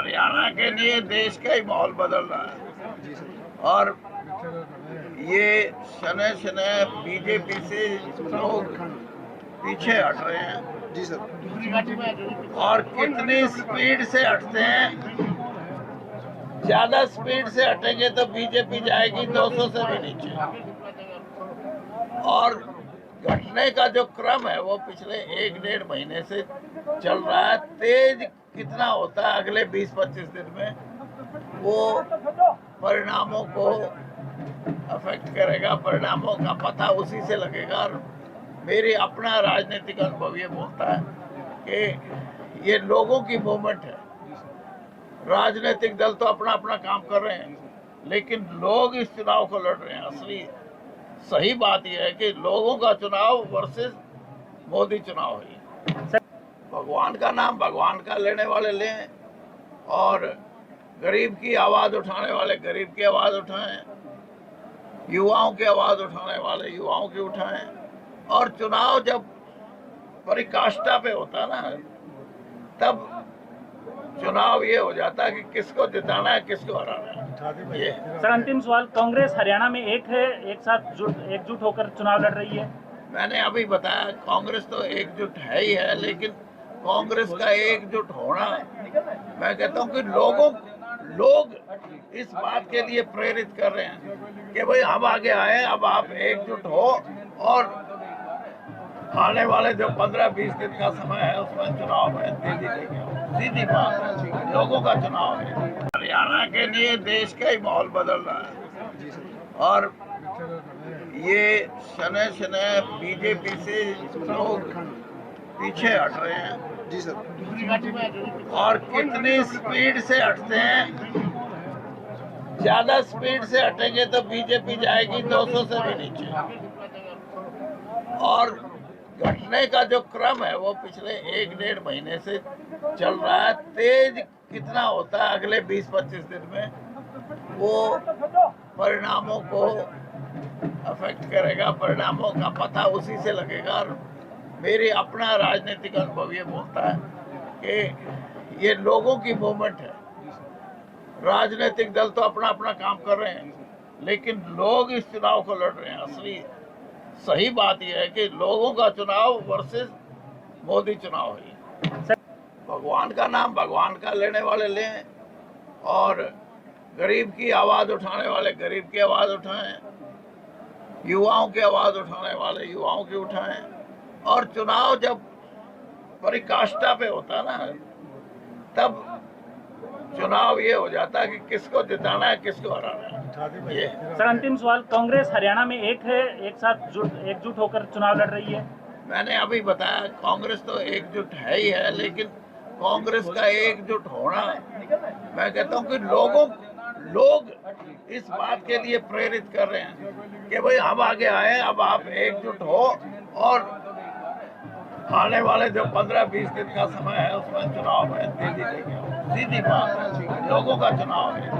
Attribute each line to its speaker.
Speaker 1: हरियाणा के लिए देश का ही माहौल बदल रहा है और ये शनय शनय बीजेपी से लोग पीछे हट रहे हैं
Speaker 2: जी सर।
Speaker 1: और कितनी स्पीड से हटते हैं। ज्यादा स्पीड से हटेंगे तो बीजेपी जाएगी 200 से भी नीचे। और घटने का जो क्रम है वो पिछले 1-1.5 महीने से चल रहा है। तेज कितना होता है अगले 20-25 दिन में वो परिणामों को अफेक्ट करेगा। परिणामों का पता उसी से लगेगा। और मेरी अपना राजनीतिक अनुभव ये बोलता है कि ये लोगों की मूवमेंट है। राजनीतिक दल तो अपना अपना काम कर रहे हैं, लेकिन लोग इस चुनाव को लड़ रहे हैं। असली सही बात यह है कि लोगों का चुनाव वर्सेस मोदी चुनाव है। भगवान का नाम भगवान का लेने वाले लें और गरीब की आवाज उठाने वाले गरीब की आवाज उठाएं, युवाओं की आवाज उठाने वाले युवाओं की उठाएं। और चुनाव जब परिकाष्ठा पे होता है ना, तब चुनाव ये हो जाता है कि किसको जिताना है किसको हराना है। ये
Speaker 3: सर, अंतिम सवाल, कांग्रेस हरियाणा में एक है, एक साथ एकजुट होकर चुनाव लड़ रही है।
Speaker 1: मैंने अभी बताया कांग्रेस तो एकजुट है ही है, लेकिन कांग्रेस का एकजुट होना, मैं कहता हूं कि लोग इस बात के लिए प्रेरित कर रहे हैं कि भाई हम आगे आए, अब आप एकजुट हो और आने वाले जो 15-20 दिन का समय है उसमें चुनाव में तेजी लेके आओ। सीधी बात है, लोगों का चुनाव है। हरियाणा के लिए देश का ही माहौल बदल रहा है और ये शनय शनय बीजेपी से लोग पीछे हट रहे हैं
Speaker 2: जी सर।
Speaker 1: और कितनी स्पीड से हटते हैं। ज्यादा स्पीड से हटेंगे तो बीजेपी जाएगी 200 से भी नीचे। और घटने का जो क्रम है वो पिछले 1-1.5 महीने से चल रहा है। तेज कितना होता है अगले 20-25 दिन में वो परिणामों को अफेक्ट करेगा। परिणामों का पता उसी से लगेगा। और मेरी अपना राजनीतिक अनुभव ये बोलता है कि ये लोगों की मूवमेंट है। राजनीतिक दल तो अपना अपना काम कर रहे हैं, लेकिन लोग इस चुनाव को लड़ रहे हैं। असली सही बात यह है कि लोगों का चुनाव वर्सेस मोदी चुनाव है। भगवान का नाम भगवान का लेने वाले लें और गरीब की आवाज उठाने वाले गरीब की आवाज उठाएं, युवाओं की आवाज उठाने वाले युवाओं की उठाएं। और चुनाव जब परिकाष्ठा पे होता है ना, तब चुनाव ये हो जाता है कि किसको जिताना है किसको हराना है। ये
Speaker 3: सर, अंतिम सवाल, कांग्रेस हरियाणा में एक है, एक साथ एकजुट होकर चुनाव लड़ रही है।
Speaker 1: मैंने अभी बताया कांग्रेस तो एकजुट है ही है, लेकिन कांग्रेस का एकजुट होना, मैं कहता हूं कि लोग इस बात के लिए प्रेरित कर रहे हैं कि भाई हम आगे आए, अब आप एकजुट हो और आने वाले जो 15-20 दिन का समय है उसमें चुनाव में तेजी लेके आओ। सीधी बात है, लोगों का चुनाव है।